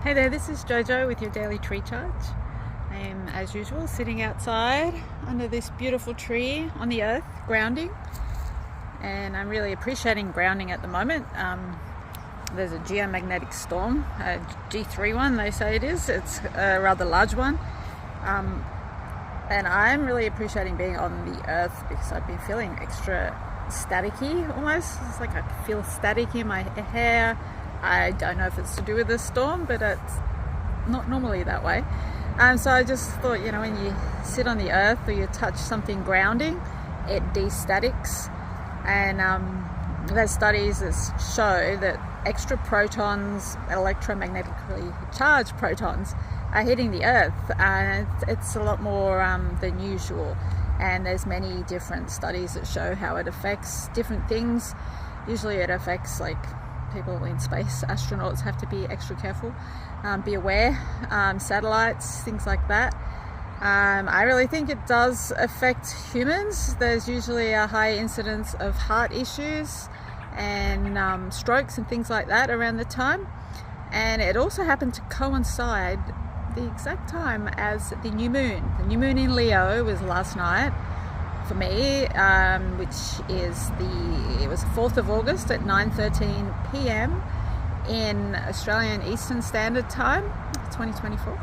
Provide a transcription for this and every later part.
Hey there, this is Jojo with your daily TReeCharge. I am, as usual, sitting outside under this beautiful tree on the earth, grounding. And I'm really appreciating grounding at the moment. There's a geomagnetic storm, a G3 one, they say it is. It's a rather large one. And I'm really appreciating being on the earth because I've been feeling extra staticky almost. It's like I feel static in my hair. I don't know if it's to do with the storm, but it's not normally that way. So I just thought, when you sit on the earth or you touch something grounding, it de-statics. And there's studies that show that extra protons, electromagnetically charged protons, are hitting the earth, and it's a lot more than usual. And there's many different studies that show how it affects different things. Usually it affects people in space. Astronauts have to be extra careful, be aware, satellites, things like that. I really think it does affect humans. There's usually a high incidence of heart issues and strokes and things like that around the time. And it also happened to coincide the exact time as the new moon. The new moon in Leo was last night for me, it was 4th of August at 9:13 p.m. in Australian Eastern Standard Time, 2024.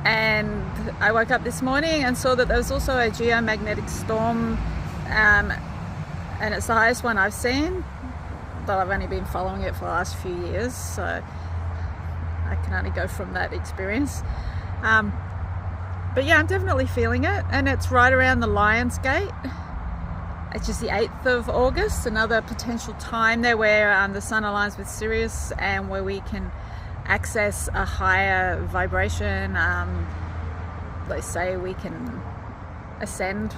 And I woke up this morning and saw that there was also a geomagnetic storm, and it's the highest one I've seen, but I've only been following it for the last few years, so I can only go from that experience. But yeah, I'm definitely feeling it, and it's right around the Lion's Gate. It's just the 8th of August, another potential time there where the sun aligns with Sirius and where we can access a higher vibration. They say we can ascend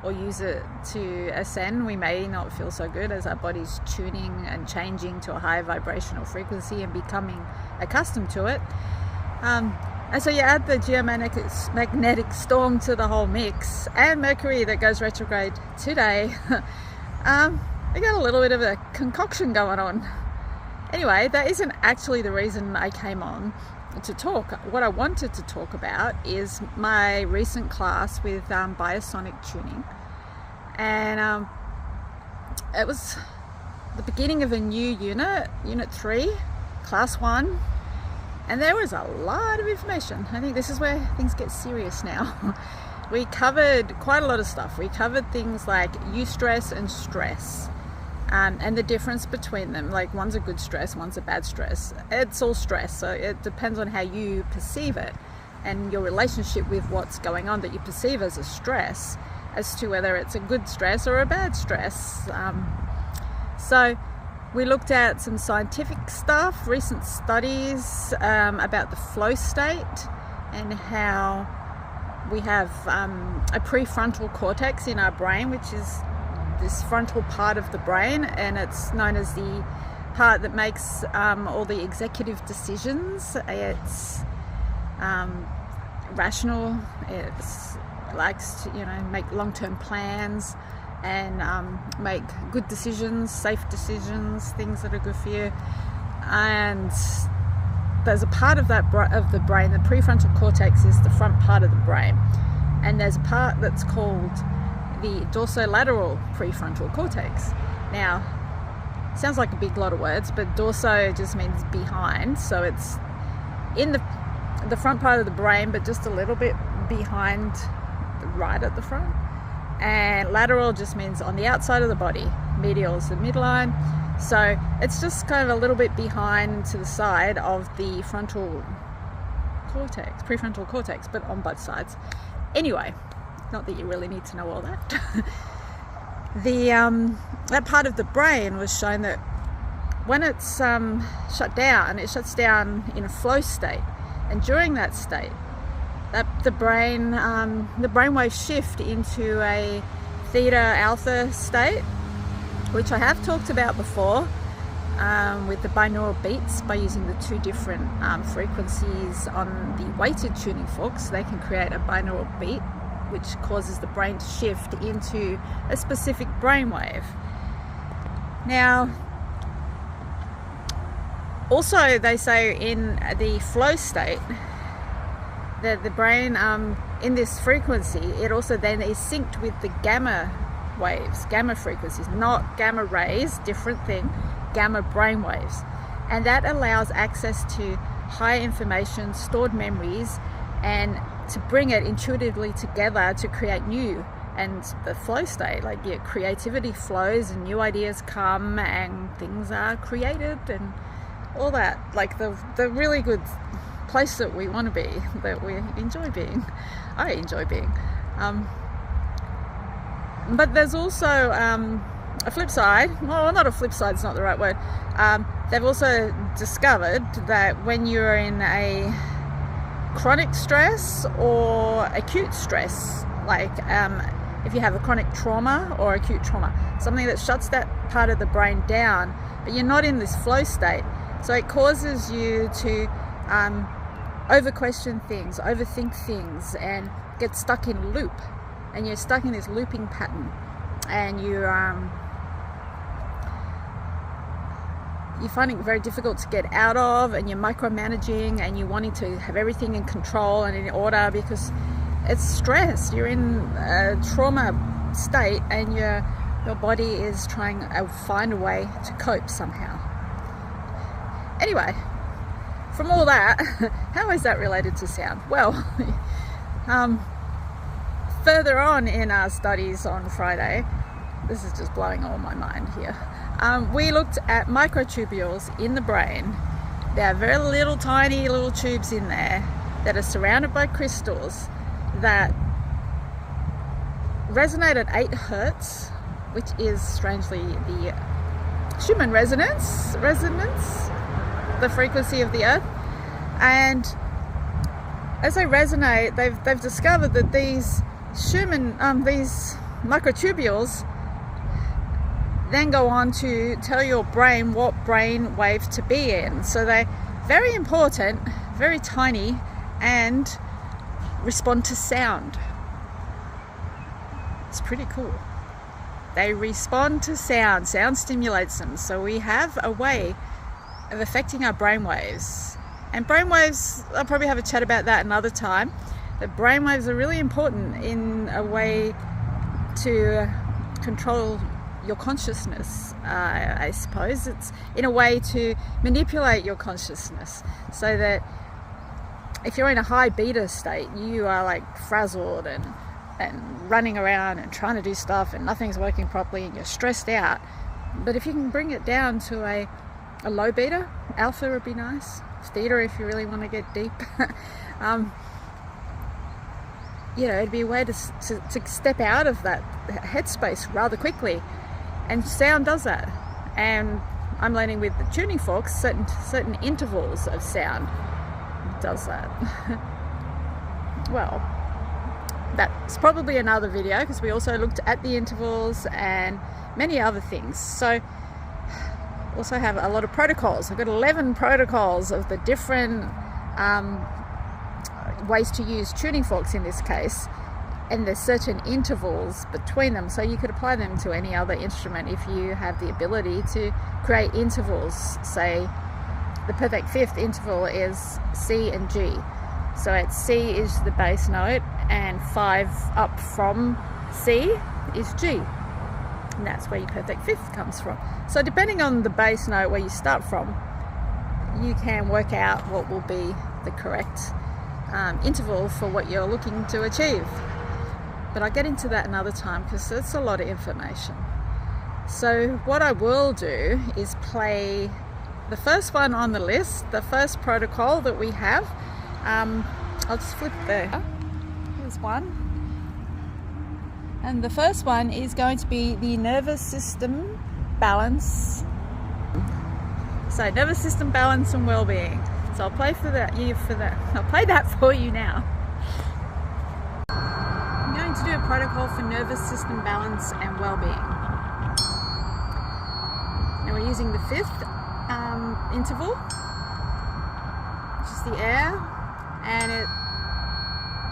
or use it to ascend. We may not feel so good as our body's tuning and changing to a higher vibrational frequency and becoming accustomed to it. And so you add the geomagnetic storm to the whole mix, and Mercury that goes retrograde today. We got a little bit of a concoction going on. Anyway, that isn't actually the reason I came on to talk. What I wanted to talk about is my recent class with Biosonic tuning. And it was the beginning of a new unit, Unit 3, Class 1. And there was a lot of information. I think this is where things get serious now. We covered quite a lot of stuff. We covered things like eustress and stress, and the difference between them. Like, one's a good stress, one's a bad stress. It's all stress, so it depends on how you perceive it and your relationship with what's going on that you perceive as a stress, as to whether it's a good stress or a bad stress. So we looked at some scientific stuff, recent studies about the flow state, and how we have a prefrontal cortex in our brain, which is this frontal part of the brain, and it's known as the part that makes all the executive decisions. It's rational, it likes to make long-term plans and make good decisions, safe decisions, things that are good for you. And there's a part of that of the brain, the prefrontal cortex is the front part of the brain, and there's a part that's called the dorsolateral prefrontal cortex. Now, it sounds like a big lot of words, but dorso just means behind, so it's in the front part of the brain, but just a little bit behind, right at the front. And lateral just means on the outside of the body. Medial is the midline. So it's just kind of a little bit behind to the side of the frontal cortex, prefrontal cortex, but on both sides. Anyway, not that you really need to know all that. That part of the brain was shown that when it's shut down, it shuts down in a flow state. And during that state, the brainwaves shift into a theta alpha state, which I have talked about before, with the binaural beats, by using the two different frequencies on the weighted tuning forks. They can create a binaural beat, which causes the brain to shift into a specific brainwave. Now, Also, they say in the flow state that the brain, in this frequency, it also then is synced with the gamma waves, gamma frequencies, not gamma rays, different thing, gamma brain waves. And that allows access to higher information, stored memories, and to bring it intuitively together to create new. And the flow state, like your creativity flows and new ideas come and things are created and all that, like the really good place that we want to be, that we enjoy being. I enjoy being. But there's also a flip side. Well, not a flip side, it's not the right word. They've also discovered that when you're in a chronic stress or acute stress, like if you have a chronic trauma or acute trauma, something that shuts that part of the brain down, but you're not in this flow state, so it causes you to over question things, overthink things, and get stuck in loop, and you're stuck in this looping pattern, and you find it very difficult to get out of, and you're micromanaging, and you're wanting to have everything in control and in order because it's stress. You're in a trauma state, and your body is trying to find a way to cope somehow. Anyway, from all that, how is that related to sound? Well, further on in our studies on Friday, this is just blowing all my mind here, we looked at microtubules in the brain. There are very little tiny little tubes in there that are surrounded by crystals that resonate at 8 hertz, which is strangely the Schumann resonance, the frequency of the earth. And as they resonate, they've discovered that these these microtubules then go on to tell your brain what brain wave to be in. So they're very important, very tiny, and respond to sound. It's pretty cool. They respond to sound. Sound stimulates them. So we have a way of affecting our brain waves. And brain waves, I'll probably have a chat about that another time. The brain waves are really important in a way to control your consciousness, I suppose. It's in a way to manipulate your consciousness, so that if you're in a high beta state, you are like frazzled and running around and trying to do stuff and nothing's working properly and you're stressed out. But if you can bring it down to a low beta, alpha would be nice, theta if you really want to get deep. It'd be a way to step out of that headspace rather quickly. And sound does that. And I'm learning with the tuning forks, certain intervals of sound does that. Well, that's probably another video, because we also looked at the intervals and many other things. So also have a lot of protocols. I've got 11 protocols of the different ways to use tuning forks in this case, and there's certain intervals between them, so you could apply them to any other instrument if you have the ability to create intervals. Say the perfect fifth interval is C and G, so at C is the bass note and 5 up from C is G, and that's where your perfect fifth comes from. So depending on the bass note where you start from, you can work out what will be the correct interval for what you're looking to achieve. But I'll get into that another time because it's a lot of information. So what I will do is play the first one on the list, the first protocol that we have. I'll just flip there. Here's one. And the first one is going to be the Nervous System Balance. So Nervous System Balance and Wellbeing. So I'll play I'll play that for you now. I'm going to do a protocol for nervous system balance and well-being. Now we're using the fifth interval, which is the air, and it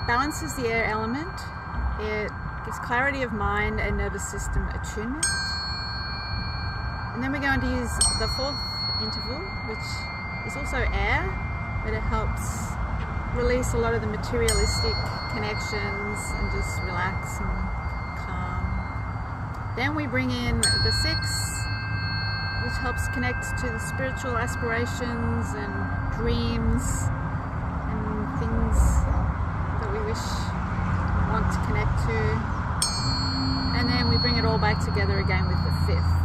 balances the air element. It gives clarity of mind and nervous system attunement. And then we're going to use the fourth interval, which is also air, but it helps release a lot of the materialistic connections and just relax and calm. Then we bring in the 6, which helps connect to the spiritual aspirations and dreams and things that we wish we want to connect to. And then we bring it all back together again with the 5th.